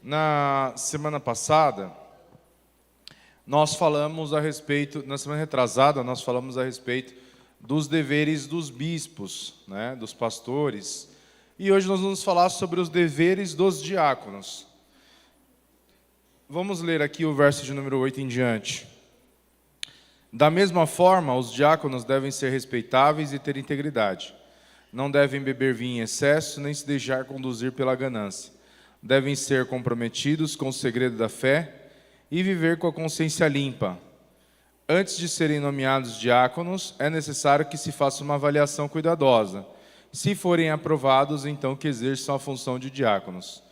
Na semana passada, nós falamos a respeito, na semana retrasada, nós falamos a respeito dos deveres dos bispos, né, dos pastores. E hoje nós vamos falar sobre os deveres dos diáconos. Vamos ler aqui o verso de número 8 em diante. Da mesma forma, os diáconos devem ser respeitáveis e ter integridade. Não devem beber vinho em excesso, nem se deixar conduzir pela ganância. Devem ser comprometidos com o segredo da fé e viver com a consciência limpa. Antes de serem nomeados diáconos, é necessário que se faça uma avaliação cuidadosa. Se forem aprovados, então que exerçam a função de diáconos.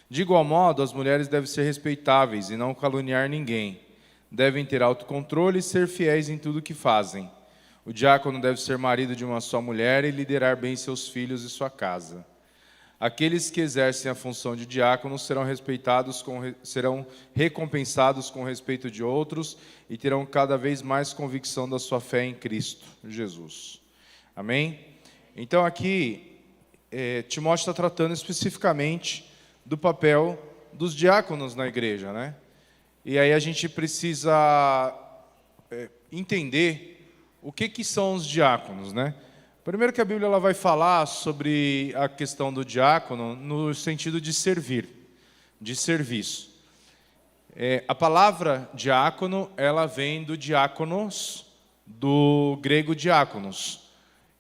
De igual modo, as mulheres devem ser respeitáveis e não caluniar ninguém. Devem ter autocontrole e ser fiéis em tudo o que fazem. O diácono deve ser marido de uma só mulher e liderar bem seus filhos e sua casa. Aqueles que exercem a função de diácono serão recompensados com o respeito de outros e terão cada vez mais convicção da sua fé em Cristo Jesus. Amém? Então aqui, Timóteo está tratando especificamente do papel dos diáconos na igreja, né? E aí a gente precisa entender o que são os diáconos, né? Primeiro que a Bíblia ela vai falar sobre a questão do diácono no sentido de servir, de serviço. A palavra diácono, ela vem do diáconos, do grego diáconos.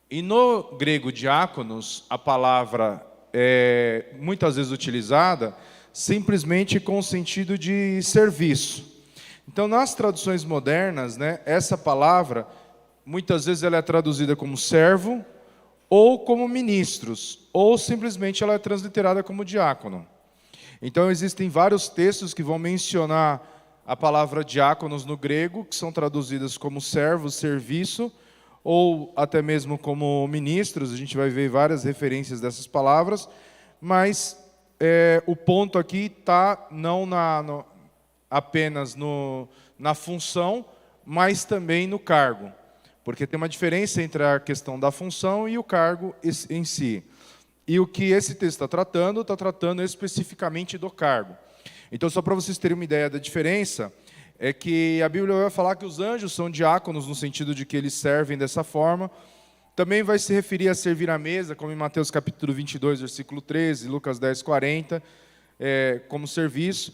E no grego diáconos, a palavra é muitas vezes utilizada simplesmente com o sentido de serviço. Então, nas traduções modernas, né, essa palavra muitas vezes ela é traduzida como servo, ou como ministros, ou simplesmente ela é transliterada como diácono. Então existem vários textos que vão mencionar a palavra diáconos no grego, que são traduzidas como servo, serviço, ou até mesmo como ministros. A gente vai ver várias referências dessas palavras, mas o ponto aqui está não apenas na função, mas também no cargo. Porque tem uma diferença entre a questão da função e o cargo em si. E o que esse texto está tratando especificamente do cargo. Então, só para vocês terem uma ideia da diferença, é que a Bíblia vai falar que os anjos são diáconos, no sentido de que eles servem dessa forma. Também vai se referir a servir à mesa, como em Mateus capítulo 22, versículo 13, Lucas 10, 40, como serviço.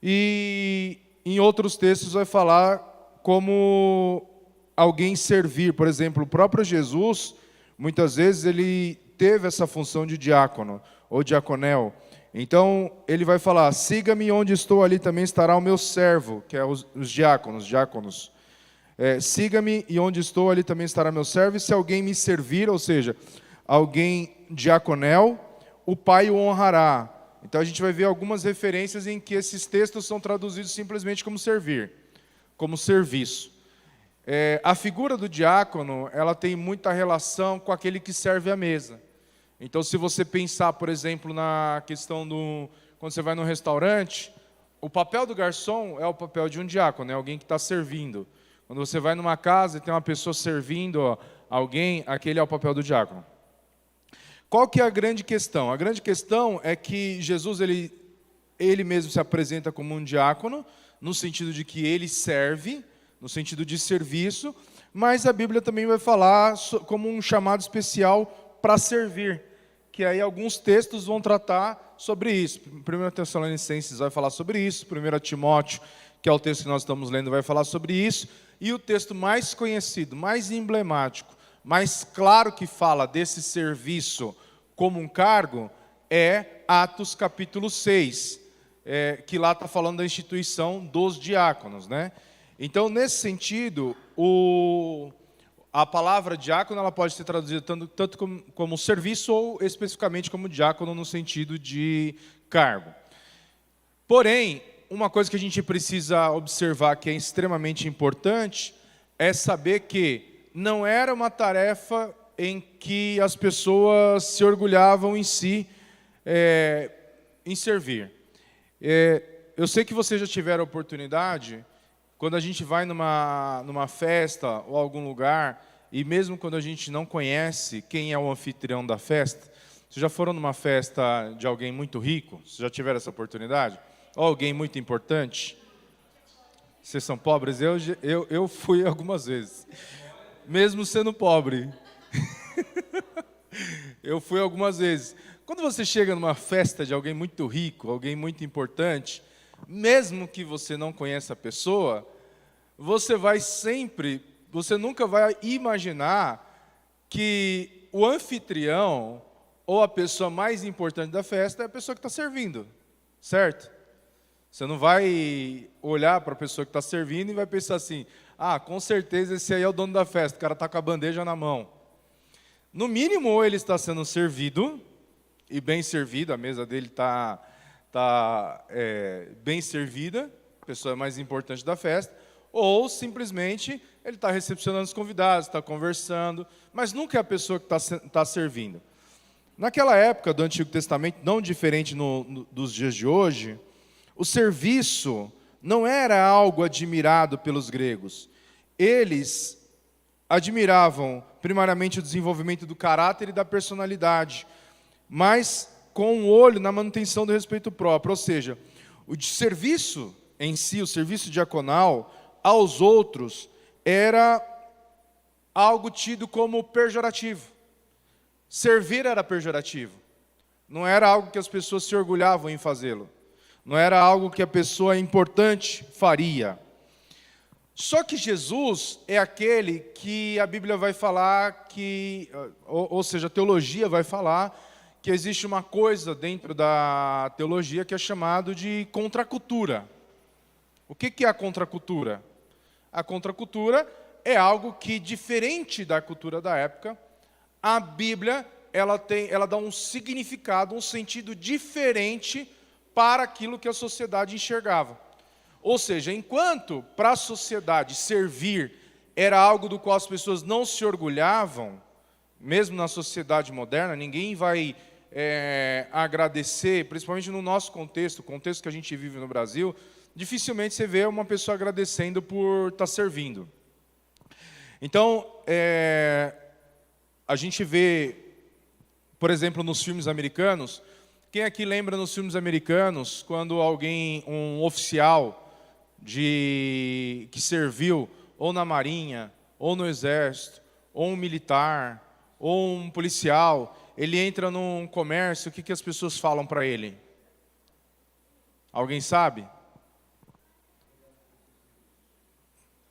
E em outros textos vai falar como alguém servir. Por exemplo, o próprio Jesus, muitas vezes, ele teve essa função de diácono, ou diaconel. Então, ele vai falar, siga-me onde estou, ali também estará o meu servo, que é os diáconos. Siga-me e onde estou, ali também estará meu servo, e se alguém me servir, ou seja, alguém diaconel, o Pai o honrará. Então, a gente vai ver algumas referências em que esses textos são traduzidos simplesmente como servir, como serviço. A figura do diácono, ela tem muita relação com aquele que serve à mesa. Então, se você pensar, por exemplo, na questão quando você vai num restaurante, o papel do garçom é o papel de um diácono, é alguém que está servindo. Quando você vai numa casa e tem uma pessoa servindo alguém, aquele é o papel do diácono. Qual que é a grande questão? A grande questão é que Jesus, ele mesmo se apresenta como um diácono, no sentido de que ele serve, no sentido de serviço, mas a Bíblia também vai falar como um chamado especial para servir, que aí alguns textos vão tratar sobre isso. 1 Tessalonicenses vai falar sobre isso, 1 Timóteo, que é o texto que nós estamos lendo, vai falar sobre isso, e o texto mais conhecido, mais emblemático, mais claro que fala desse serviço como um cargo, é Atos capítulo 6, que lá está falando da instituição dos diáconos, né? Então, nesse sentido, a palavra diácono ela pode ser traduzida tanto como serviço ou especificamente como diácono no sentido de cargo. Porém, uma coisa que a gente precisa observar que é extremamente importante é saber que não era uma tarefa em que as pessoas se orgulhavam em si, em servir. Eu sei que vocês já tiveram a oportunidade, quando a gente vai numa festa ou algum lugar, e mesmo quando a gente não conhece quem é o anfitrião da festa, vocês já foram numa festa de alguém muito rico? Vocês já tiveram essa oportunidade? Ou alguém muito importante? Vocês são pobres? Eu fui algumas vezes, mesmo sendo pobre. Eu fui algumas vezes. Quando você chega numa festa de alguém muito rico, alguém muito importante, mesmo que você não conheça a pessoa, você nunca vai imaginar que o anfitrião ou a pessoa mais importante da festa é a pessoa que está servindo, certo? Você não vai olhar para a pessoa que está servindo e vai pensar assim, com certeza esse aí é o dono da festa, o cara está com a bandeja na mão. No mínimo, ou ele está sendo servido, e bem servido, a mesa dele está bem servida, a pessoa mais importante da festa, ou simplesmente ele está recepcionando os convidados, está conversando, mas nunca é a pessoa que está servindo. Naquela época do Antigo Testamento, não diferente dos dias de hoje, o serviço não era algo admirado pelos gregos. Eles admiravam primariamente o desenvolvimento do caráter e da personalidade, mas com um olho na manutenção do respeito próprio. Ou seja, o serviço em si, o serviço diaconal aos outros, era algo tido como pejorativo. Servir era pejorativo. Não era algo que as pessoas se orgulhavam em fazê-lo. Não era algo que a pessoa importante faria. Só que Jesus é aquele que a Bíblia vai falar ou seja, a teologia vai falar que existe uma coisa dentro da teologia que é chamado de contracultura. O que é a contracultura? A contracultura é algo que, diferente da cultura da época, a Bíblia ela dá um significado, um sentido diferente para aquilo que a sociedade enxergava. Ou seja, enquanto para a sociedade servir era algo do qual as pessoas não se orgulhavam, mesmo na sociedade moderna, ninguém vai agradecer, principalmente no nosso contexto, o contexto que a gente vive no Brasil, dificilmente você vê uma pessoa agradecendo por estar servindo. Então, a gente vê, por exemplo, nos filmes americanos, quem aqui lembra nos filmes americanos, quando um oficial que serviu ou na Marinha, ou no Exército, ou um militar, ou um policial, ele entra num comércio, o que as pessoas falam para ele? Alguém sabe?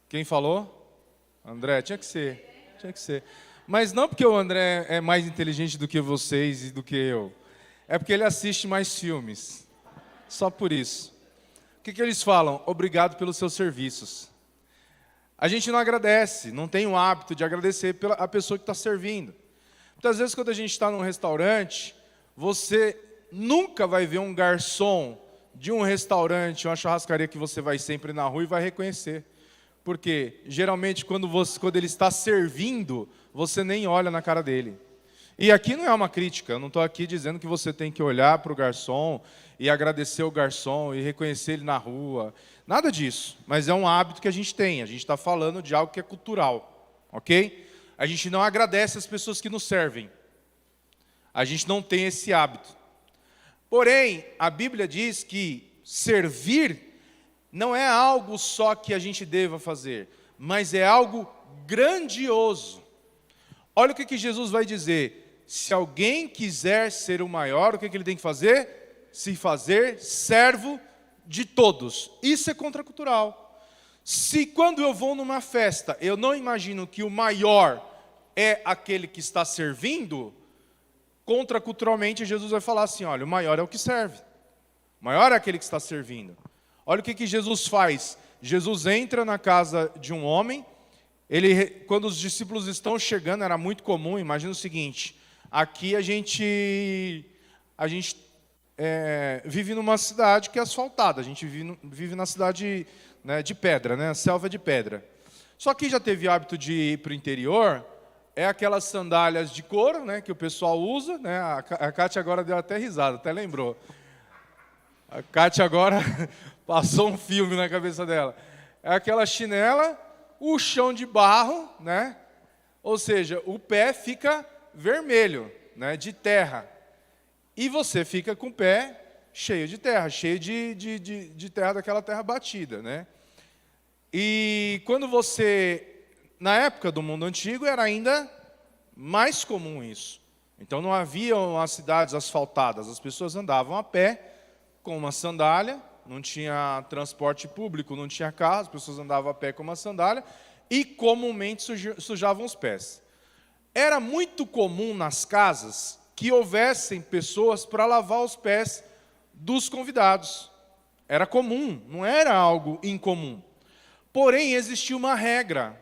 Quem falou? André, tinha que ser. Mas não porque o André é mais inteligente do que vocês e do que eu. É porque ele assiste mais filmes. Só por isso. O que eles falam? Obrigado pelos seus serviços. A gente não agradece, não tem o hábito de agradecer a pessoa que está servindo. Muitas vezes, quando a gente está num restaurante, você nunca vai ver um garçom de um restaurante, uma churrascaria que você vai sempre na rua e vai reconhecer. Porque, geralmente, quando ele está servindo, você nem olha na cara dele. E aqui não é uma crítica, eu não estou aqui dizendo que você tem que olhar para o garçom e agradecer o garçom e reconhecer ele na rua. Nada disso, mas é um hábito que a gente tem. A gente está falando de algo que é cultural, ok? A gente não agradece as pessoas que nos servem. A gente não tem esse hábito. Porém, a Bíblia diz que servir não é algo só que a gente deva fazer, mas é algo grandioso. Olha o que Jesus vai dizer. Se alguém quiser ser o maior, o que ele tem que fazer? Se fazer servo de todos. Isso é contracultural. Se quando eu vou numa festa, eu não imagino que o maior é aquele que está servindo, contraculturalmente Jesus vai falar assim, olha, o maior é o que serve. O maior é aquele que está servindo. Olha o que Jesus faz. Jesus entra na casa de um homem, quando os discípulos estão chegando, era muito comum, imagina o seguinte, aqui a gente vive numa cidade que é asfaltada, a gente vive na cidade, né, de pedra, né, selva de pedra. Só que já teve hábito de ir para o interior, é aquelas sandálias de couro, né, que o pessoal usa, né, a Kátia agora deu até risada, até lembrou. A Kátia agora passou um filme na cabeça dela. É aquela chinela, o chão de barro, né, ou seja, o pé fica vermelho, né, de terra. E você fica com o pé cheio de terra, cheio de terra, daquela terra batida, né? E quando na época do mundo antigo, era ainda mais comum isso. Então não haviam as cidades asfaltadas, as pessoas andavam a pé, com uma sandália, não tinha transporte público, não tinha carro, as pessoas andavam a pé com uma sandália, e comumente sujavam os pés. Era muito comum nas casas que houvessem pessoas para lavar os pés dos convidados. Era comum, não era algo incomum. Porém, existia uma regra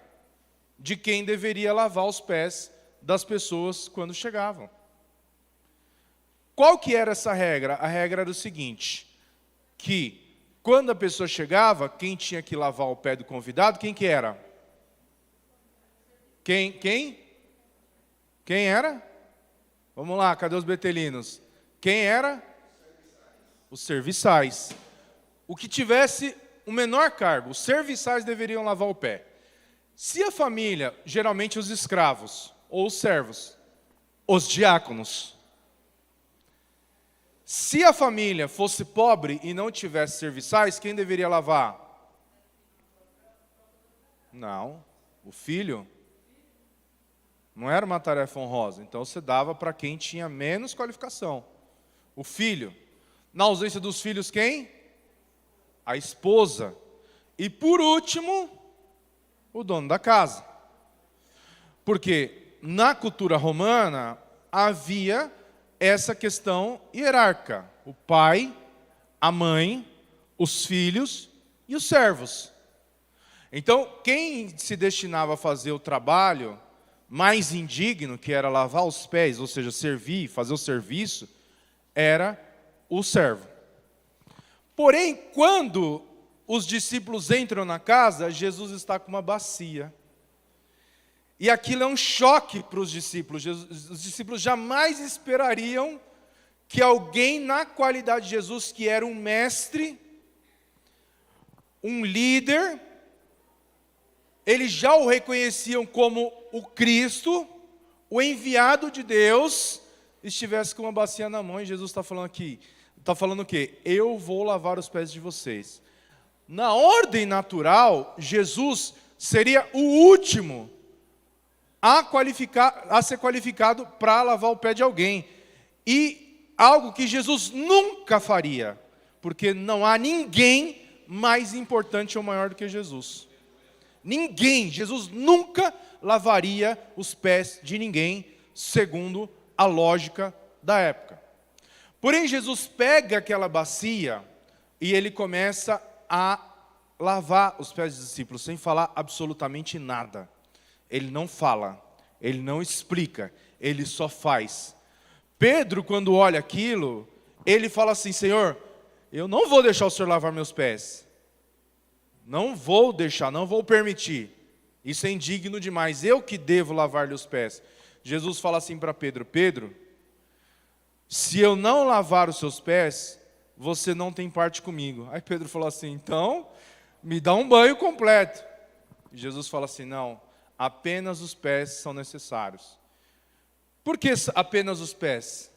de quem deveria lavar os pés das pessoas quando chegavam. Qual que era essa regra? A regra era o seguinte, que quando a pessoa chegava, quem tinha que lavar o pé do convidado, quem que era? Quem era? Vamos lá, cadê os betelinos? Quem era? Os serviçais. O que tivesse o menor cargo, os serviçais deveriam lavar o pé. Se a família, geralmente os escravos, ou os servos, os diáconos. Se a família fosse pobre e não tivesse serviçais, quem deveria lavar? Não, o filho. Não era uma tarefa honrosa, então você dava para quem tinha menos qualificação. O filho. Na ausência dos filhos, quem? A esposa. E por último, o dono da casa. Porque na cultura romana havia essa questão hierárquica. O pai, a mãe, os filhos e os servos. Então, quem se destinava a fazer o trabalho mais indigno, que era lavar os pés, ou seja, servir, fazer o serviço, era o servo. Porém, quando os discípulos entram na casa, Jesus está com uma bacia. E aquilo é um choque para os discípulos. Os discípulos jamais esperariam que alguém na qualidade de Jesus, que era um mestre, um líder, eles já o reconheciam como o Cristo, o enviado de Deus, estivesse com uma bacia na mão. E Jesus está falando aqui, está falando o quê? Eu vou lavar os pés de vocês. Na ordem natural, Jesus seria o último a ser qualificado para lavar o pé de alguém. E algo que Jesus nunca faria, porque não há ninguém mais importante ou maior do que Jesus. Ninguém, Jesus nunca lavaria os pés de ninguém, segundo a lógica da época. Porém, Jesus pega aquela bacia e ele começa a lavar os pés dos discípulos, sem falar absolutamente nada. Ele não fala, ele não explica, ele só faz. Pedro, quando olha aquilo, ele fala assim: Senhor, eu não vou deixar o Senhor lavar meus pés. Não vou deixar, não vou permitir. Isso é indigno demais, eu que devo lavar-lhe os pés. Jesus fala assim para Pedro: Pedro, se eu não lavar os seus pés, você não tem parte comigo. Aí Pedro falou assim: então, me dá um banho completo. E Jesus fala assim: não, apenas os pés são necessários. Por que apenas os pés?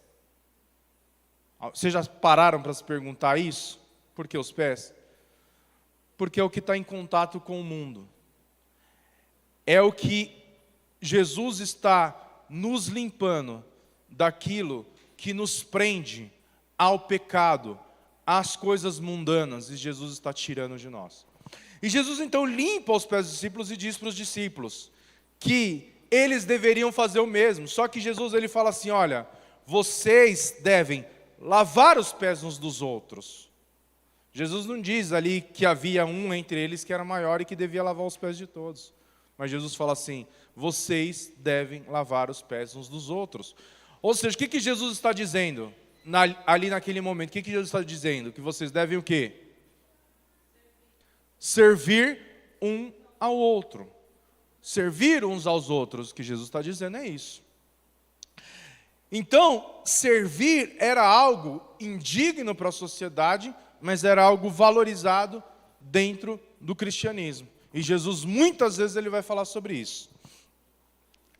Vocês já pararam para se perguntar isso? Por que os pés? Porque é o que está em contato com o mundo. É o que Jesus está nos limpando daquilo que nos prende ao pecado, às coisas mundanas, e Jesus está tirando de nós. E Jesus então limpa os pés dos discípulos e diz para os discípulos que eles deveriam fazer o mesmo. Só que Jesus ele fala assim: olha, vocês devem lavar os pés uns dos outros. Jesus não diz ali que havia um entre eles que era maior e que devia lavar os pés de todos. Mas Jesus fala assim: vocês devem lavar os pés uns dos outros. Ou seja, o que Jesus está dizendo ali naquele momento? O que Jesus está dizendo? Que vocês devem o quê? Servir um ao outro. Servir uns aos outros. O que Jesus está dizendo é isso. Então, servir era algo indigno para a sociedade, mas era algo valorizado dentro do cristianismo. E Jesus, muitas vezes, ele vai falar sobre isso.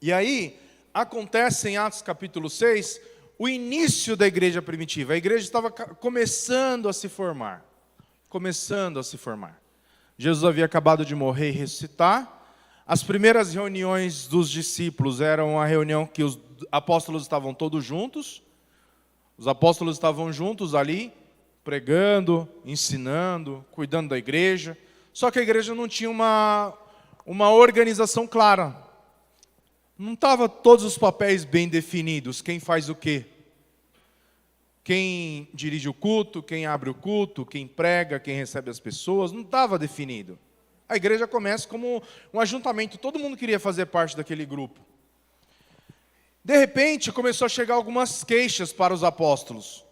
E aí, acontece em Atos capítulo 6, o início da igreja primitiva. A igreja estava começando a se formar. Começando a se formar. Jesus havia acabado de morrer e ressuscitar. As primeiras reuniões dos discípulos eram uma reunião que os apóstolos estavam todos juntos. Os apóstolos estavam juntos ali, pregando, ensinando, cuidando da igreja. Só que a igreja não tinha uma organização clara. Não estava todos os papéis bem definidos, quem faz o quê. Quem dirige o culto, quem abre o culto, quem prega, quem recebe as pessoas, não estava definido. A igreja começa como um ajuntamento, todo mundo queria fazer parte daquele grupo. De repente, começou a chegar algumas queixas para os apóstolos.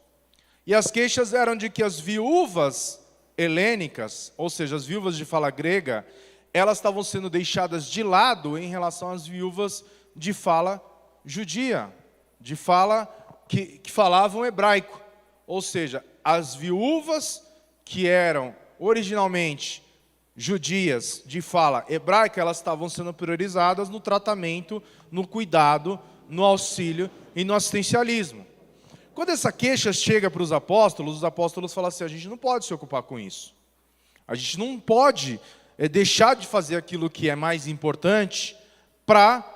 E as queixas eram de que as viúvas helênicas, ou seja, as viúvas de fala grega, elas estavam sendo deixadas de lado em relação às viúvas de fala judia, de fala que falavam hebraico. Ou seja, as viúvas que eram originalmente judias de fala hebraica, elas estavam sendo priorizadas no tratamento, no cuidado, no auxílio e no assistencialismo. Quando essa queixa chega para os apóstolos falam assim, a gente não pode se ocupar com isso. A gente não pode deixar de fazer aquilo que é mais importante para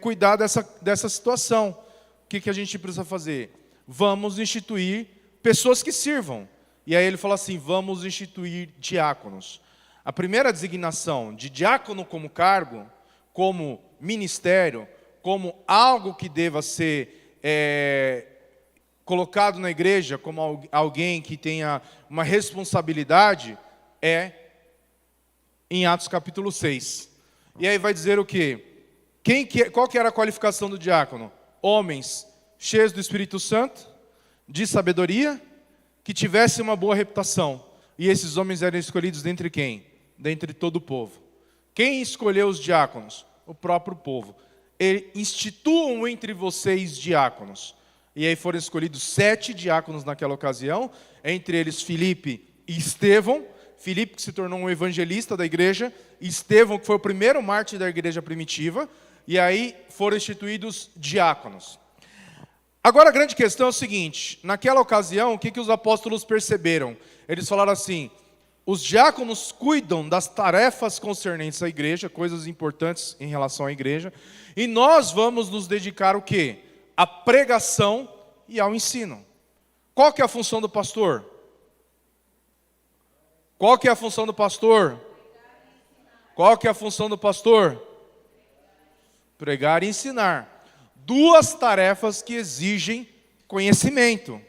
cuidar dessa situação. O que a gente precisa fazer? Vamos instituir pessoas que sirvam. E aí ele fala assim, vamos instituir diáconos. A primeira designação de diácono como cargo, como ministério, como algo que deva ser colocado na igreja, como alguém que tenha uma responsabilidade, é em Atos capítulo 6. E aí vai dizer o quê? Qual que era a qualificação do diácono? Homens cheios do Espírito Santo, de sabedoria, que tivessem uma boa reputação. E esses homens eram escolhidos dentre quem? Dentre todo o povo. Quem escolheu os diáconos? O próprio povo. Instituam entre vocês diáconos. E aí foram escolhidos 7 diáconos naquela ocasião, entre eles Filipe e Estevão. Filipe, que se tornou um evangelista da igreja, Estevão, que foi o primeiro mártir da igreja primitiva, e aí foram instituídos diáconos. Agora a grande questão é o seguinte, naquela ocasião, o que os apóstolos perceberam? Eles falaram assim, os diáconos cuidam das tarefas concernentes à igreja, coisas importantes em relação à igreja, e nós vamos nos dedicar ao quê? À pregação e ao ensino. Qual que é a função do pastor? Qual que é a função do pastor? Qual que é a função do pastor? Pregar e ensinar. 2 tarefas que exigem conhecimento.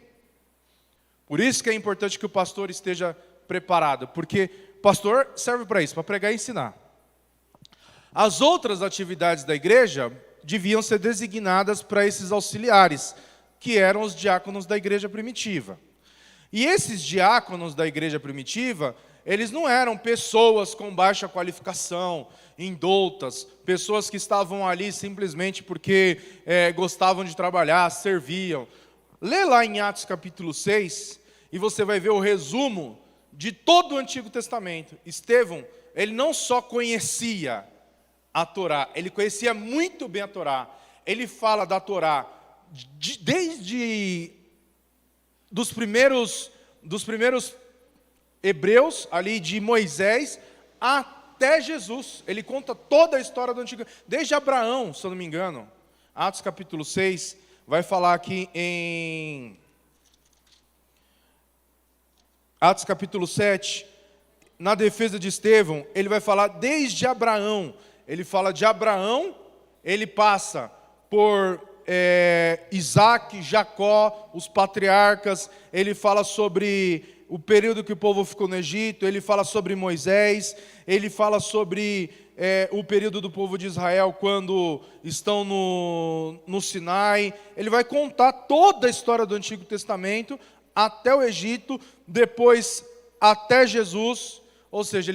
Por isso que é importante que o pastor esteja preparado, porque o pastor serve para isso, para pregar e ensinar. As outras atividades da igreja deviam ser designadas para esses auxiliares, que eram os diáconos da igreja primitiva. E esses diáconos da igreja primitiva, eles não eram pessoas com baixa qualificação, indoutas, pessoas que estavam ali simplesmente porque gostavam de trabalhar, serviam. Lê lá em Atos capítulo 6 e você vai ver o resumo de todo o Antigo Testamento. Estevão, ele não só conhecia a Torá, ele conhecia muito bem a Torá. Ele fala da Torá desde dos primeiros hebreus, ali de Moisés, até Jesus. Ele conta toda a história do Antigo, desde Abraão, se eu não me engano. Atos capítulo 6, vai falar aqui em Atos capítulo 7, na defesa de Estevão, ele vai falar desde Abraão. Ele fala de Abraão, ele passa por Isaac, Jacó, os patriarcas, ele fala sobre o período que o povo ficou no Egito, ele fala sobre Moisés, ele fala sobre o período do povo de Israel quando estão no Sinai. Ele vai contar toda a história do Antigo Testamento, até o Egito, depois até Jesus, ou seja,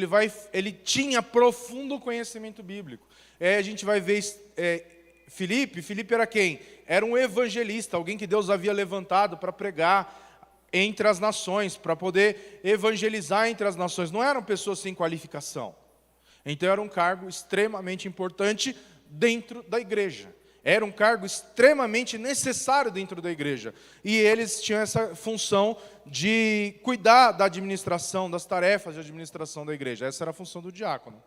ele tinha profundo conhecimento bíblico. A gente vai ver Filipe era quem? Era um evangelista, alguém que Deus havia levantado para pregar entre as nações, para poder evangelizar entre as nações. Não eram pessoas sem qualificação. Então era um cargo extremamente importante dentro da igreja. Era um cargo extremamente necessário dentro da igreja. E eles tinham essa função de cuidar da administração, das tarefas de administração da igreja. Essa era a função do diácono.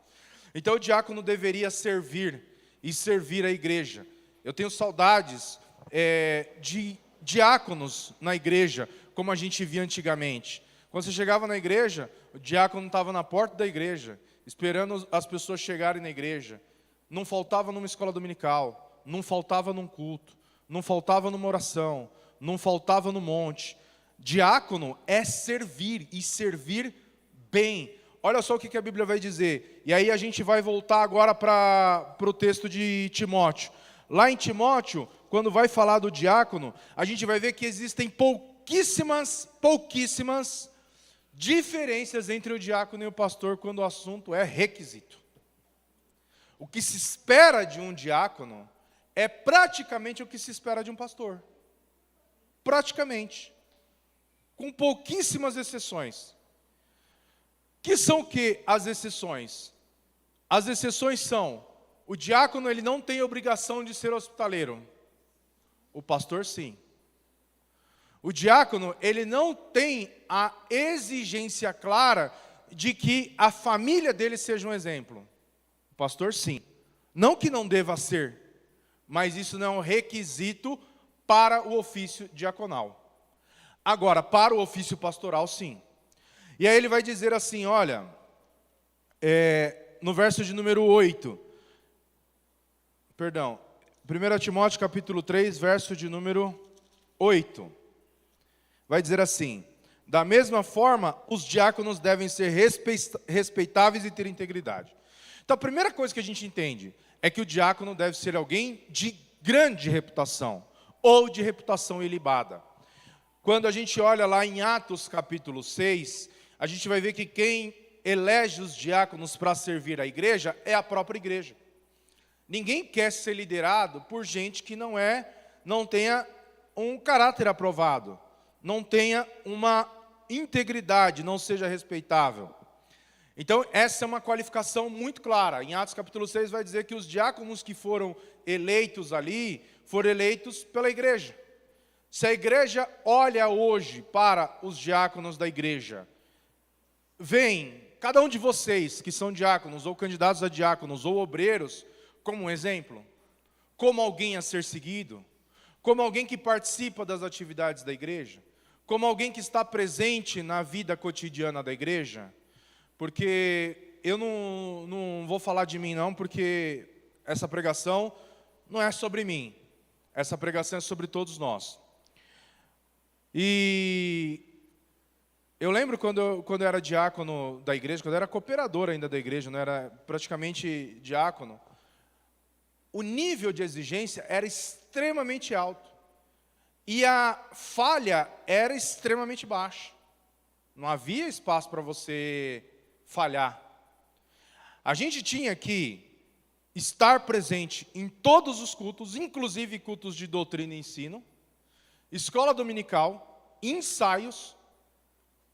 Então o diácono deveria servir e servir a igreja. Eu tenho saudades de diáconos na igreja, como a gente via antigamente. Quando você chegava na igreja, o diácono estava na porta da igreja, esperando as pessoas chegarem na igreja. Não faltava numa escola dominical, não faltava num culto, não faltava numa oração, não faltava no monte. Diácono é servir, e servir bem. Olha só o que a Bíblia vai dizer. E aí a gente vai voltar agora para o texto de Timóteo. Lá em Timóteo, quando vai falar do diácono, a gente vai ver que existem pouquíssimas diferenças entre o diácono e o pastor quando o assunto é requisito. O que se espera de um diácono é praticamente o que se espera de um pastor. Praticamente. Com pouquíssimas exceções. Que são o que as exceções? As exceções são, o diácono ele não tem obrigação de ser hospitaleiro. O pastor sim. O diácono ele não tem a exigência clara de que a família dele seja um exemplo. O pastor sim. Não que não deva ser, mas isso não é um requisito para o ofício diaconal. Agora, para o ofício pastoral, sim. E aí ele vai dizer assim, olha, no verso de número 8, 1 Timóteo capítulo 3, verso de número 8, vai dizer assim, da mesma forma, os diáconos devem ser respeitáveis e ter integridade. Então, a primeira coisa que a gente entende é que o diácono deve ser alguém de grande reputação, ou de reputação ilibada. Quando a gente olha lá em Atos capítulo 6, a gente vai ver que quem elege os diáconos para servir a igreja é a própria igreja. Ninguém quer ser liderado por gente que não tenha um caráter aprovado, não tenha uma integridade, não seja respeitável. Então, essa é uma qualificação muito clara. Em Atos capítulo 6 vai dizer que os diáconos que foram eleitos ali, foram eleitos pela igreja. Se a igreja olha hoje para os diáconos da igreja, vem cada um de vocês que são diáconos, ou candidatos a diáconos, ou obreiros, como um exemplo, como alguém a ser seguido, como alguém que participa das atividades da igreja, como alguém que está presente na vida cotidiana da igreja, porque eu não vou falar de mim não, porque essa pregação não é sobre mim, essa pregação é sobre todos nós. E eu lembro quando eu era diácono da igreja, quando eu era cooperador ainda da igreja, não era praticamente diácono, o nível de exigência era extremamente alto. E a falha era extremamente baixa. Não havia espaço para você falhar. A gente tinha que estar presente em todos os cultos, inclusive cultos de doutrina e ensino, escola dominical, ensaios.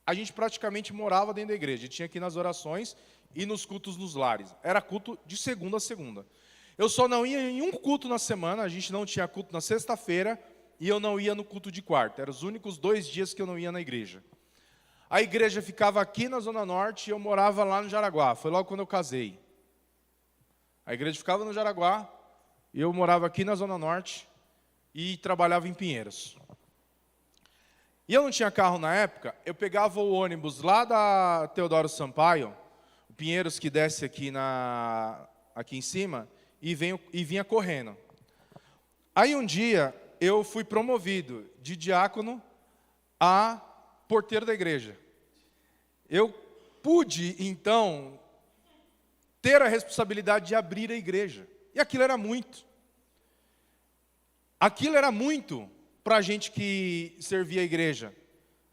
A gente praticamente morava dentro da igreja. Tinha que ir nas orações e nos cultos nos lares. Era culto de segunda a segunda. Eu só não ia em um culto na semana, a gente não tinha culto na sexta-feira, e eu não ia no culto de quarta. Eram os únicos 2 dias que eu não ia na igreja. A igreja ficava aqui na Zona Norte e eu morava lá no Jaraguá. Foi logo quando eu casei. A igreja ficava no Jaraguá e eu morava aqui na Zona Norte e trabalhava em Pinheiros. E eu não tinha carro na época, eu pegava o ônibus lá da Teodoro Sampaio, o Pinheiros que desce aqui em cima, e vinha correndo. Aí um dia eu fui promovido de diácono a porteiro da igreja. Eu pude, então, ter a responsabilidade de abrir a igreja. E aquilo era muito. Aquilo era muito para a gente que servia a igreja.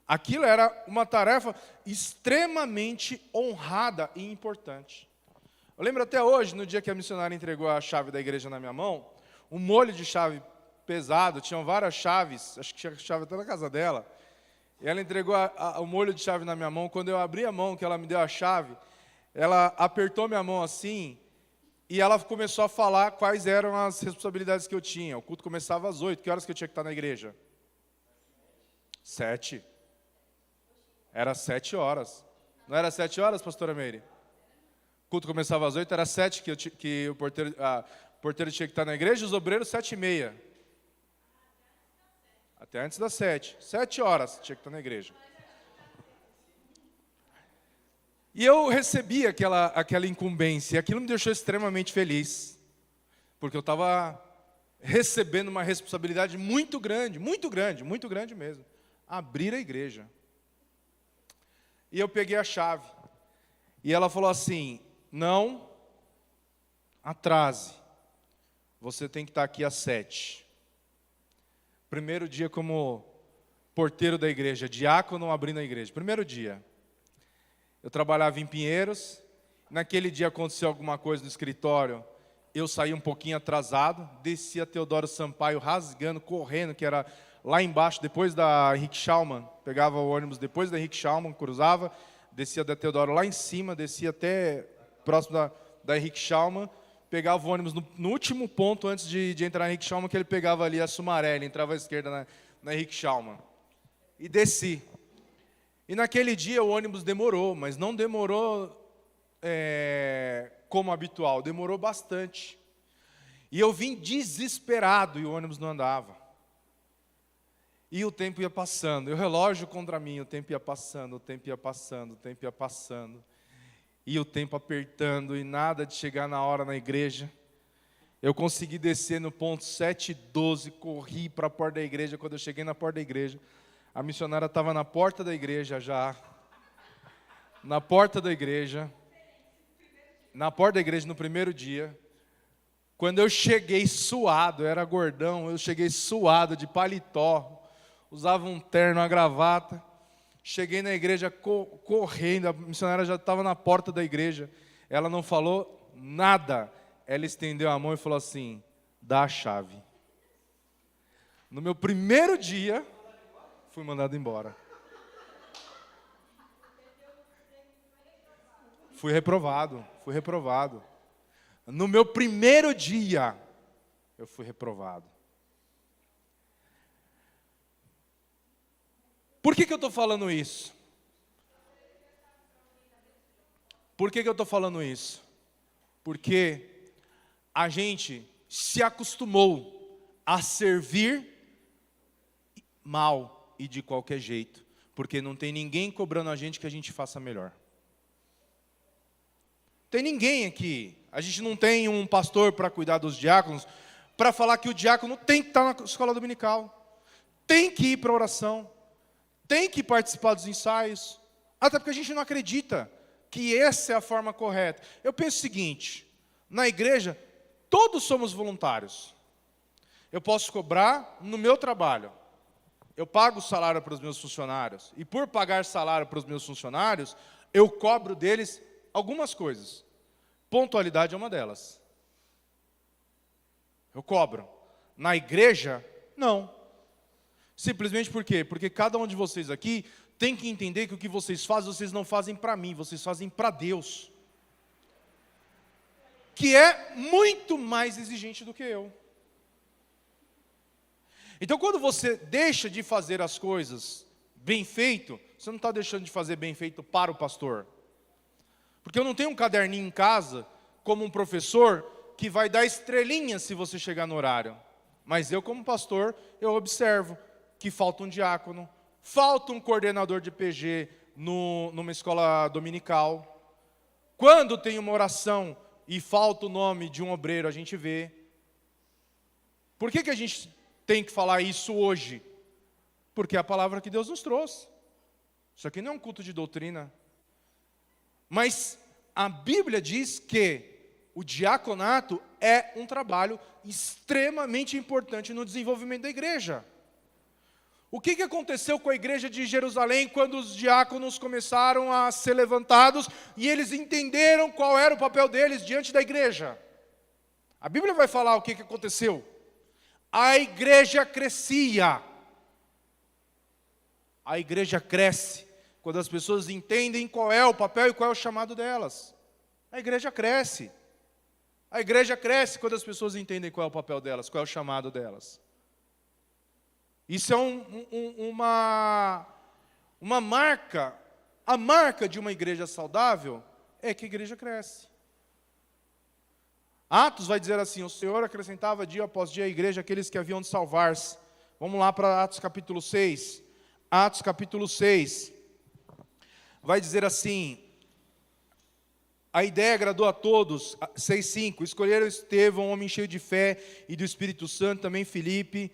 Aquilo era uma tarefa extremamente honrada e importante. Eu lembro até hoje, no dia que a missionária entregou a chave da igreja na minha mão, um molho de chave pesado, tinham várias chaves, acho que tinha chave até na casa dela, e ela entregou o molho de chave na minha mão. Quando eu abri a mão, que ela me deu a chave, ela apertou minha mão assim, E ela começou a falar quais eram as responsabilidades que eu tinha. O culto começava às 8. Que horas que eu tinha que estar na igreja? 7. Era 7 horas. Não era 7 horas, pastora Meire? O culto começava às 8, era 7 que o porteiro tinha que estar na igreja, os obreiros 7h30. Até antes das 7. 7 horas tinha que estar na igreja. E eu recebi aquela incumbência, e aquilo me deixou extremamente feliz, porque eu estava recebendo uma responsabilidade muito grande mesmo, abrir a igreja. E eu peguei a chave, e ela falou assim, não atrase, você tem que estar aqui às 7. Primeiro dia como porteiro da igreja, diácono abrindo a igreja, primeiro dia. Eu trabalhava em Pinheiros, naquele dia aconteceu alguma coisa no escritório, eu saí um pouquinho atrasado, descia Teodoro Sampaio rasgando, correndo, que era lá embaixo, depois da Henrique Schaumann, pegava o ônibus depois da Henrique Schaumann, cruzava, descia da Teodoro lá em cima, descia até próximo da Henrique Schaumann, pegava o ônibus no último ponto antes de entrar na Henrique Schaumann, que ele pegava ali a Sumaré, ele entrava à esquerda na Henrique Schaumann, e desci. E naquele dia o ônibus demorou, mas não demorou como habitual, demorou bastante. E eu vim desesperado e o ônibus não andava. E o tempo ia passando, e o relógio contra mim, o tempo ia passando, o tempo ia passando, o tempo ia passando. E o tempo apertando e nada de chegar na hora na igreja. Eu consegui descer no ponto 7h12, corri para a porta da igreja. Quando eu cheguei na porta da igreja, a missionária estava na porta da igreja já. Na porta da igreja no primeiro dia. Quando eu cheguei suado, eu era gordão, eu cheguei suado de paletó, usava um terno, uma gravata. Cheguei na igreja correndo, a missionária já estava na porta da igreja. Ela não falou nada. Ela estendeu a mão e falou assim, dá a chave. No meu primeiro dia, fui mandado embora. Fui reprovado. No meu primeiro dia, eu fui reprovado. Por que eu estou falando isso? Por que eu estou falando isso? Porque a gente se acostumou a servir mal e de qualquer jeito, porque não tem ninguém cobrando a gente que a gente faça melhor. Tem ninguém aqui, a gente não tem um pastor para cuidar dos diáconos, para falar que o diácono tem que estar na escola dominical, tem que ir para a oração, tem que participar dos ensaios, até porque a gente não acredita que essa é a forma correta. Eu penso o seguinte, na igreja, todos somos voluntários. Eu posso cobrar no meu trabalho. Eu pago salário para os meus funcionários. E por pagar salário para os meus funcionários, eu cobro deles algumas coisas. Pontualidade é uma delas. Eu cobro. Na igreja, não. Simplesmente por quê? Porque cada um de vocês aqui tem que entender que o que vocês fazem, vocês não fazem para mim, vocês fazem para Deus. Que é muito mais exigente do que eu. Então, quando você deixa de fazer as coisas bem feito, você não está deixando de fazer bem feito para o pastor. Porque eu não tenho um caderninho em casa, como um professor, que vai dar estrelinhas se você chegar no horário. Mas eu, como pastor, eu observo que falta um diácono, falta um coordenador de PG numa escola dominical. Quando tem uma oração e falta o nome de um obreiro, a gente vê. Por que a gente tem que falar isso hoje? Porque é a palavra que Deus nos trouxe. Isso aqui não é um culto de doutrina. Mas a Bíblia diz que o diaconato é um trabalho extremamente importante no desenvolvimento da igreja. O que aconteceu com a igreja de Jerusalém quando os diáconos começaram a ser levantados e eles entenderam qual era o papel deles diante da igreja? A Bíblia vai falar o que aconteceu. A igreja crescia. A igreja cresce quando as pessoas entendem qual é o papel e qual é o chamado delas. A igreja cresce. A igreja cresce quando as pessoas entendem qual é o papel delas, qual é o chamado delas. Isso é uma marca. A marca de uma igreja saudável é que a igreja cresce. Atos vai dizer assim: o Senhor acrescentava dia após dia à igreja aqueles que haviam de salvar-se. Vamos lá para Atos capítulo 6. Atos capítulo 6. Vai dizer assim: a ideia agradou a todos. 6:5. Escolheram Estevão, um homem cheio de fé e do Espírito Santo, também Filipe,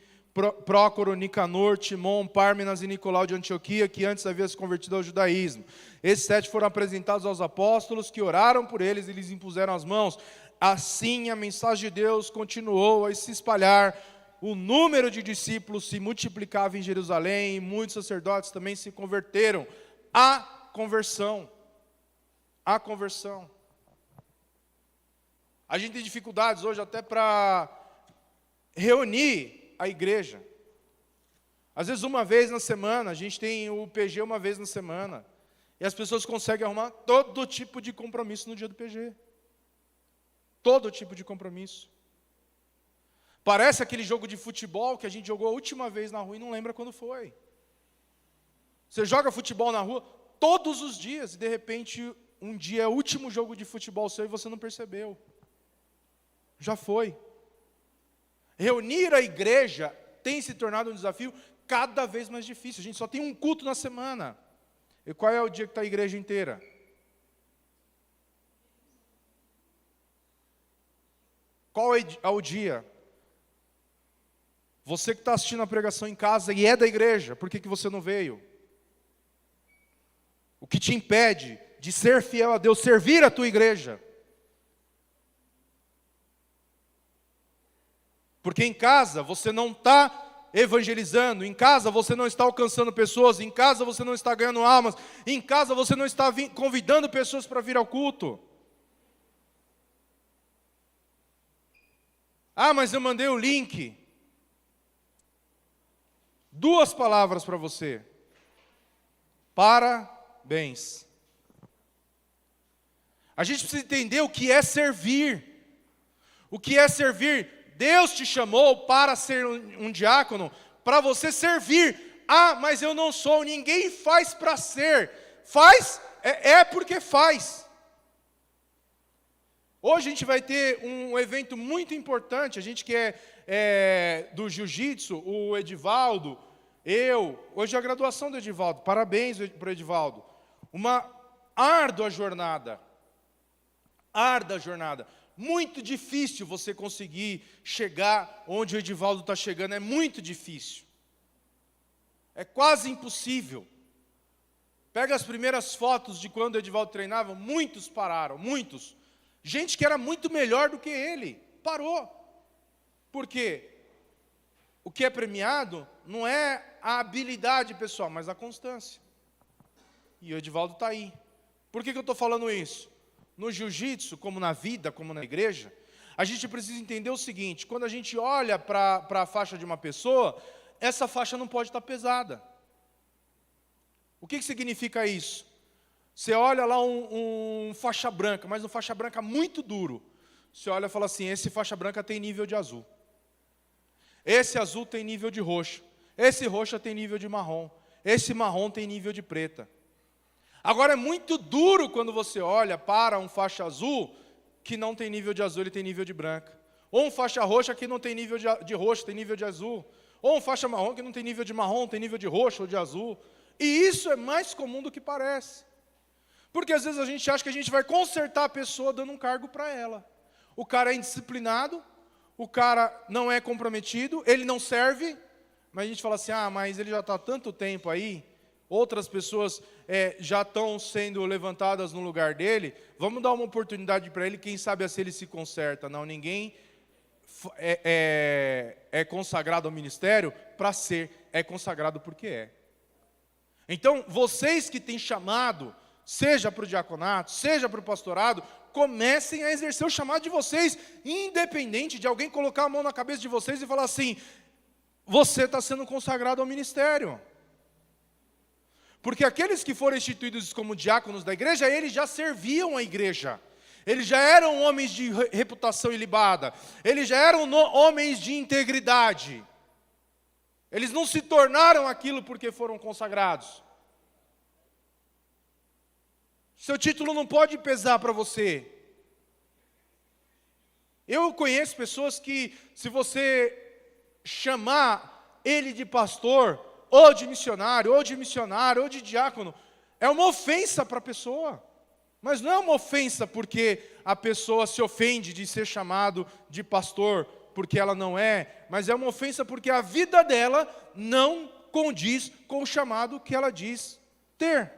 Prócoro, Nicanor, Timon, Pármenas e Nicolau de Antioquia, que antes havia se convertido ao judaísmo. Esses 7 foram apresentados aos apóstolos, que oraram por eles e lhes impuseram as mãos. Assim a mensagem de Deus continuou a se espalhar. O número de discípulos se multiplicava em Jerusalém, e muitos sacerdotes também se converteram. A conversão. A conversão. A gente tem dificuldades hoje até para reunir a igreja. Às vezes uma vez na semana, a gente tem o PG uma vez na semana. E as pessoas conseguem arrumar todo tipo de compromisso no dia do PG. Todo tipo de compromisso. Parece aquele jogo de futebol que a gente jogou a última vez na rua e não lembra quando foi. Você joga futebol na rua todos os dias e de repente um dia é o último jogo de futebol seu e você não percebeu. Já foi. Reunir a igreja tem se tornado um desafio cada vez mais difícil. A gente só tem um culto na semana. E qual é o dia que está a igreja inteira? Qual é o dia? Você que está assistindo a pregação em casa e é da igreja, por que você não veio? O que te impede de ser fiel a Deus, servir a tua igreja? Porque em casa você não está evangelizando, em casa você não está alcançando pessoas, em casa você não está ganhando almas, em casa você não está convidando pessoas para vir ao culto. Ah, mas eu mandei o link. 2 palavras para você. Parabéns. A gente precisa entender o que é servir. O que é servir? Deus te chamou para ser um diácono, para você servir. Ah, mas eu não sou, ninguém faz para ser. Faz, porque faz. Hoje a gente vai ter um evento muito importante, a gente que é do jiu-jitsu, o Edivaldo, hoje é a graduação do Edivaldo, parabéns para o Edivaldo. Uma árdua jornada, muito difícil você conseguir chegar onde o Edivaldo está chegando, é muito difícil, é quase impossível. Pega as primeiras fotos de quando o Edivaldo treinava, muitos pararam, muitos. Gente que era muito melhor do que ele, parou. Por quê? O que é premiado não é a habilidade pessoal, mas a constância. E o Edivaldo está aí. Por que eu estou falando isso? No jiu-jitsu, como na vida, como na igreja, a gente precisa entender o seguinte: quando a gente olha para a faixa de uma pessoa, essa faixa não pode estar pesada. O que significa isso? Você olha lá um faixa branca, mas um faixa branca muito duro. Você olha e fala assim: esse faixa branca tem nível de azul. Esse azul tem nível de roxo. Esse roxo tem nível de marrom. Esse marrom tem nível de preta. Agora é muito duro quando você olha para um faixa azul que não tem nível de azul, ele tem nível de branca. Ou um faixa roxa que não tem nível de roxo, tem nível de azul. Ou um faixa marrom que não tem nível de marrom, tem nível de roxo ou de azul. E isso é mais comum do que parece. Porque às vezes a gente acha que a gente vai consertar a pessoa dando um cargo para ela. O cara é indisciplinado, o cara não é comprometido, ele não serve, mas a gente fala assim: ah, mas ele já está há tanto tempo aí, outras pessoas já estão sendo levantadas no lugar dele, vamos dar uma oportunidade para ele, quem sabe assim ele se conserta. Não, ninguém é consagrado ao ministério para ser, é consagrado porque é. Então, vocês que têm chamado, seja para o diaconato, seja para o pastorado, comecem a exercer o chamado de vocês, independente de alguém colocar a mão na cabeça de vocês e falar assim: você está sendo consagrado ao ministério. Porque aqueles que foram instituídos como diáconos da igreja, eles já serviam a igreja. Eles já eram homens de reputação ilibada. Eles já eram homens de integridade. Eles não se tornaram aquilo porque foram consagrados. Seu título não pode pesar para você. Eu conheço pessoas que, se você chamar ele de pastor, ou de missionário, ou de diácono, é uma ofensa para a pessoa. Mas não é uma ofensa porque a pessoa se ofende de ser chamado de pastor, porque ela não é, mas é uma ofensa porque a vida dela não condiz com o chamado que ela diz ter.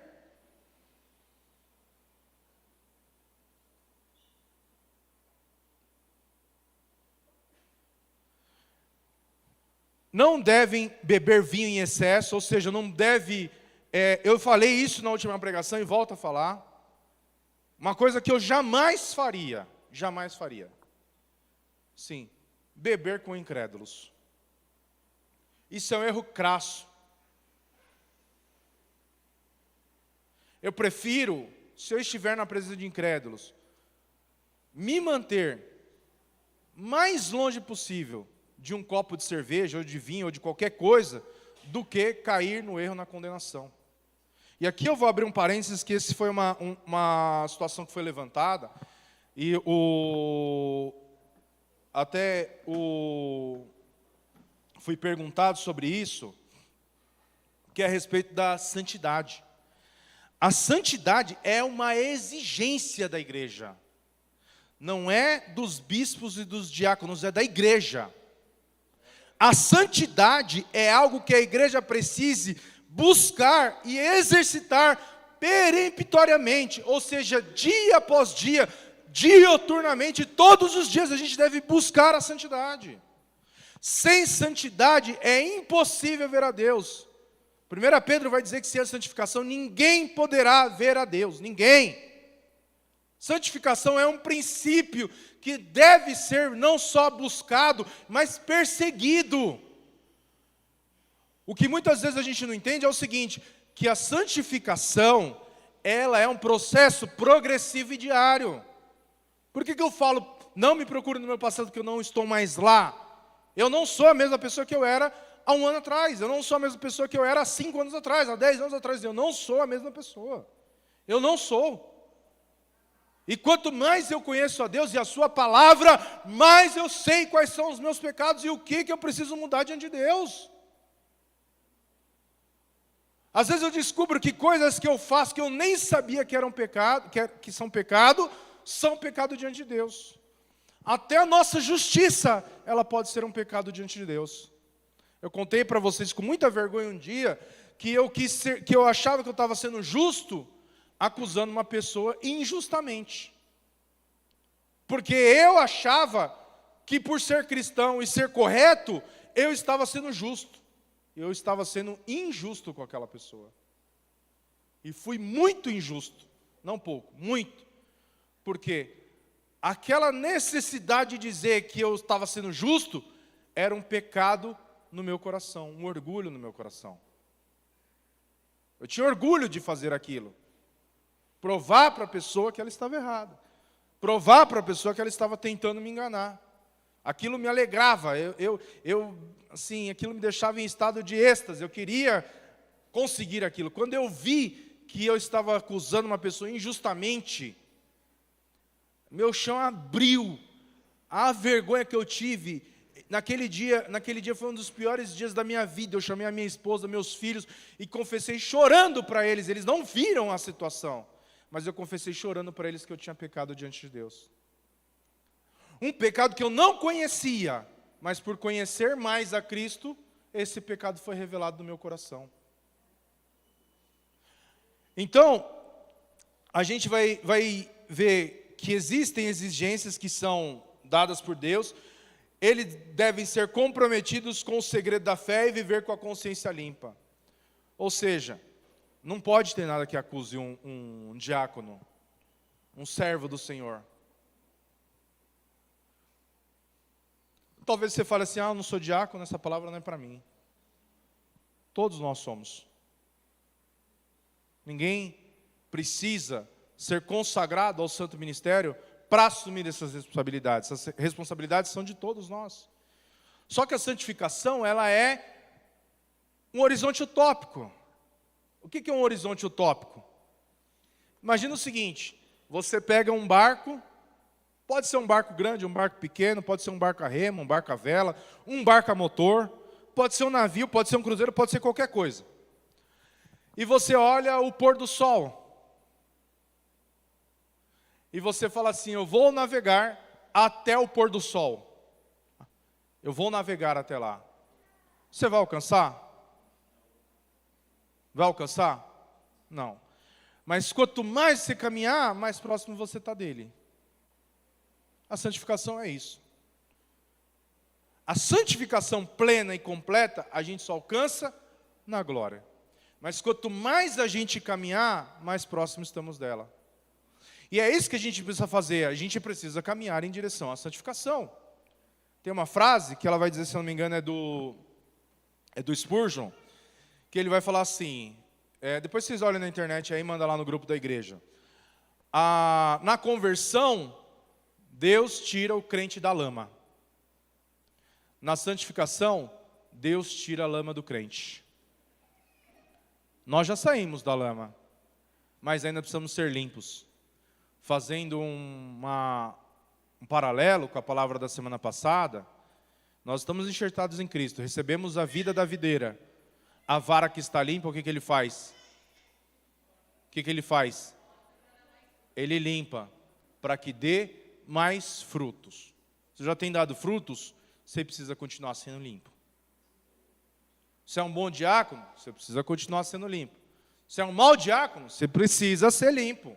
Não devem beber vinho em excesso, ou seja, não deve... eu falei isso na última pregação e volto a falar. Uma coisa que eu jamais faria. Sim, beber com incrédulos. Isso é um erro crasso. Eu prefiro, se eu estiver na presença de incrédulos, me manter mais longe possível de um copo de cerveja, ou de vinho, ou de qualquer coisa, do que cair no erro, na condenação. E aqui eu vou abrir um parênteses, que esse foi uma situação que foi levantada, e fui perguntado sobre isso, que é a respeito da santidade. A santidade é uma exigência da igreja. Não é dos bispos e dos diáconos, é da igreja. A santidade é algo que a igreja precise buscar e exercitar peremptoriamente, ou seja, dia após dia, dioturnamente, todos os dias a gente deve buscar a santidade. Sem santidade é impossível ver a Deus. 1 Pedro vai dizer que sem a santificação ninguém poderá ver a Deus, ninguém. Santificação é um princípio que deve ser não só buscado, mas perseguido. O que muitas vezes a gente não entende é o seguinte, que a santificação, ela é um processo progressivo e diário. Por que eu falo, não me procure no meu passado, porque eu não estou mais lá? Eu não sou a mesma pessoa que eu era há 1 ano atrás, eu não sou a mesma pessoa que eu era há 5 anos atrás, há 10 anos atrás, eu não sou a mesma pessoa. Eu não sou. E quanto mais eu conheço a Deus e a sua palavra, mais eu sei quais são os meus pecados e o que eu preciso mudar diante de Deus. Às vezes eu descubro que coisas que eu faço que eu nem sabia que eram pecado, que são pecado diante de Deus. Até a nossa justiça, ela pode ser um pecado diante de Deus. Eu contei para vocês com muita vergonha um dia que eu achava que eu estava sendo justo, acusando uma pessoa injustamente. Porque eu achava que por ser cristão e ser correto, eu estava sendo justo. Eu estava sendo injusto com aquela pessoa. E fui muito injusto. Não pouco, muito. Porque aquela necessidade de dizer que eu estava sendo justo, era um pecado no meu coração, um orgulho no meu coração. Eu tinha orgulho de fazer aquilo. Provar para a pessoa que ela estava errada. Provar para a pessoa que ela estava tentando me enganar. Aquilo me alegrava. Assim, aquilo me deixava em estado de êxtase. Eu queria conseguir aquilo. Quando eu vi que eu estava acusando uma pessoa injustamente, meu chão abriu. A vergonha que eu tive, naquele dia foi um dos piores dias da minha vida. Eu chamei a minha esposa, meus filhos, e confessei chorando para eles. Eles não viram a situação. Mas eu confessei chorando para eles que eu tinha pecado diante de Deus. Um pecado que eu não conhecia, mas por conhecer mais a Cristo, esse pecado foi revelado no meu coração. Então, a gente vai ver que existem exigências que são dadas por Deus. Eles devem ser comprometidos com o segredo da fé e viver com a consciência limpa. Ou seja, não pode ter nada que acuse um diácono, um servo do Senhor. Talvez você fale assim, eu não sou diácono, essa palavra não é para mim. Todos nós somos. Ninguém precisa ser consagrado ao santo ministério para assumir essas responsabilidades. Essas responsabilidades são de todos nós. Só que a santificação, ela é um horizonte utópico. O que é um horizonte utópico? Imagina o seguinte, você pega um barco, pode ser um barco grande, um barco pequeno, pode ser um barco a remo, um barco a vela, um barco a motor, pode ser um navio, pode ser um cruzeiro, pode ser qualquer coisa. E você olha o pôr do sol. E você fala assim, eu vou navegar até o pôr do sol. Eu vou navegar até lá. Você vai alcançar? Vai alcançar? Não. Mas quanto mais você caminhar, mais próximo você está dele. A santificação é isso. A santificação plena e completa, a gente só alcança na glória. Mas quanto mais a gente caminhar, mais próximo estamos dela. E é isso que a gente precisa fazer. A gente precisa caminhar em direção à santificação. Tem uma frase que ela vai dizer, se não me engano, é do Spurgeon, que ele vai falar assim, depois vocês olham na internet aí, manda lá no grupo da igreja. Na conversão, Deus tira o crente da lama. Na santificação, Deus tira a lama do crente. Nós já saímos da lama, mas ainda precisamos ser limpos. Fazendo um paralelo com a palavra da semana passada, nós estamos enxertados em Cristo, recebemos a vida da videira. A vara que está limpa, o que ele faz? O que ele faz? Ele limpa, para que dê mais frutos. Você já tem dado frutos, você precisa continuar sendo limpo. Se é um bom diácono, você precisa continuar sendo limpo. Se é um mau diácono, você precisa ser limpo.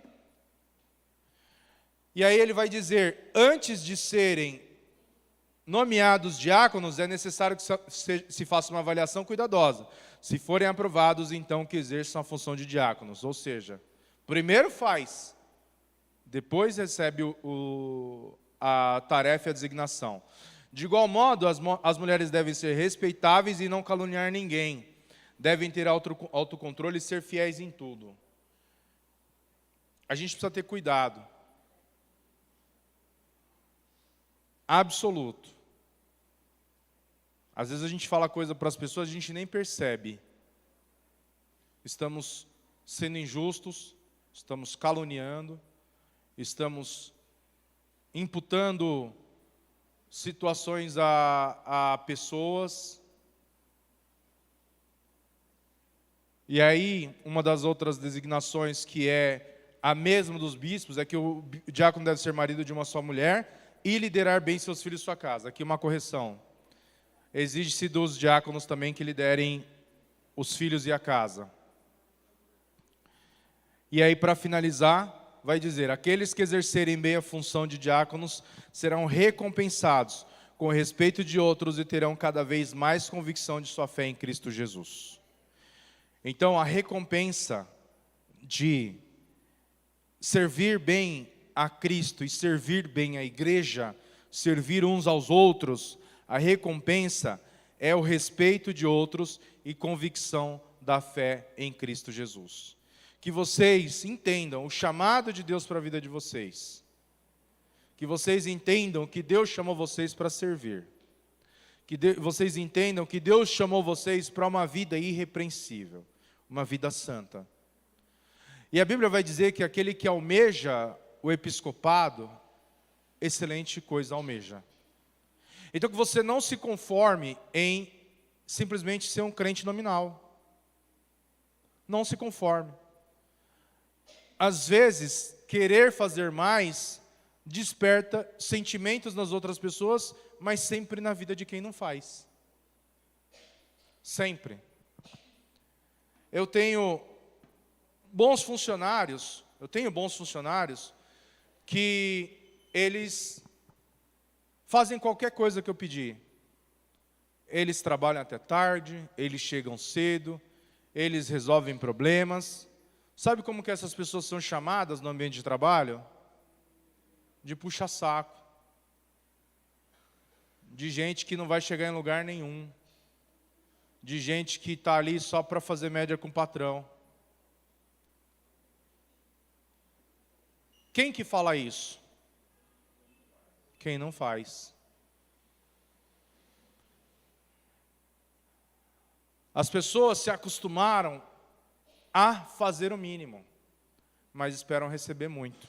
E aí ele vai dizer, antes de serem nomeados diáconos, é necessário que se faça uma avaliação cuidadosa. Se forem aprovados, então que exerçam a função de diáconos. Ou seja, primeiro faz, depois recebe a tarefa e a designação. De igual modo, as mulheres devem ser respeitáveis e não caluniar ninguém. Devem ter autocontrole e ser fiéis em tudo. A gente precisa ter cuidado. Absoluto. Às vezes a gente fala coisa para as pessoas, a gente nem percebe. Estamos sendo injustos, estamos caluniando, estamos imputando situações a pessoas. E aí, uma das outras designações que é a mesma dos bispos, é que o diácono deve ser marido de uma só mulher e liderar bem seus filhos e sua casa. Aqui uma correção. Exige-se dos diáconos também que liderem os filhos e a casa. E aí, para finalizar, vai dizer, aqueles que exercerem bem a função de diáconos serão recompensados com o respeito de outros e terão cada vez mais convicção de sua fé em Cristo Jesus. Então, a recompensa de servir bem a Cristo e servir bem a igreja, servir uns aos outros, a recompensa é o respeito de outros e convicção da fé em Cristo Jesus. Que vocês entendam o chamado de Deus para a vida de vocês. Que vocês entendam que Deus chamou vocês para servir. Que vocês entendam que Deus chamou vocês para uma vida irrepreensível, uma vida santa. E a Bíblia vai dizer que aquele que almeja o episcopado, excelente coisa almeja. Então que você não se conforme em simplesmente ser um crente nominal. Não se conforme. Às vezes, querer fazer mais desperta sentimentos nas outras pessoas, mas sempre na vida de quem não faz. Sempre. Eu tenho bons funcionários que eles fazem qualquer coisa que eu pedir. Eles trabalham até tarde, eles chegam cedo, eles resolvem problemas. Sabe como que essas pessoas são chamadas no ambiente de trabalho? De puxa-saco. De gente que não vai chegar em lugar nenhum. De gente que está ali só para fazer média com o patrão. Quem que fala isso? quem não faz. As pessoas se acostumaram a fazer o mínimo, mas esperam receber muito.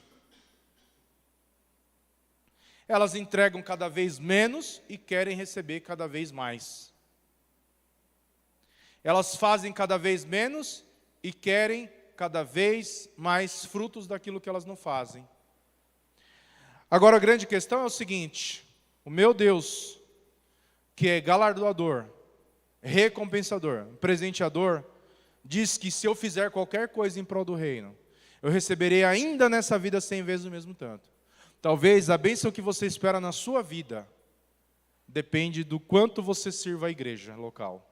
Elas entregam cada vez menos e querem receber cada vez mais. Elas fazem cada vez menos e querem cada vez mais frutos daquilo que elas não fazem. Agora a grande questão é o seguinte: o meu Deus, que é galardoador, recompensador, presenteador, diz que se eu fizer qualquer coisa em prol do reino, eu receberei ainda nessa vida 100 vezes o mesmo tanto. Talvez a bênção que você espera na sua vida depende do quanto você sirva a igreja local.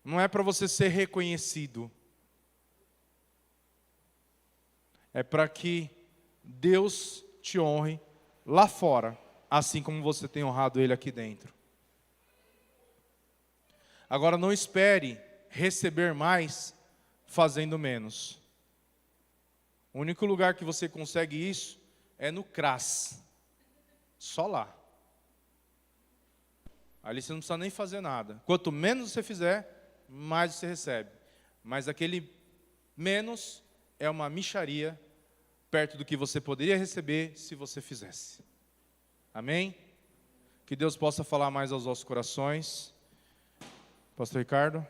Não é para você ser reconhecido. É para que Deus te honre lá fora, assim como você tem honrado Ele aqui dentro. Agora não espere receber mais fazendo menos. O único lugar que você consegue isso é no CRAS. Só lá. Ali você não precisa nem fazer nada. Quanto menos você fizer, mais você recebe. Mas aquele menos é uma mixaria perto do que você poderia receber se você fizesse. Amém? Que Deus possa falar mais aos nossos corações. Pastor Ricardo.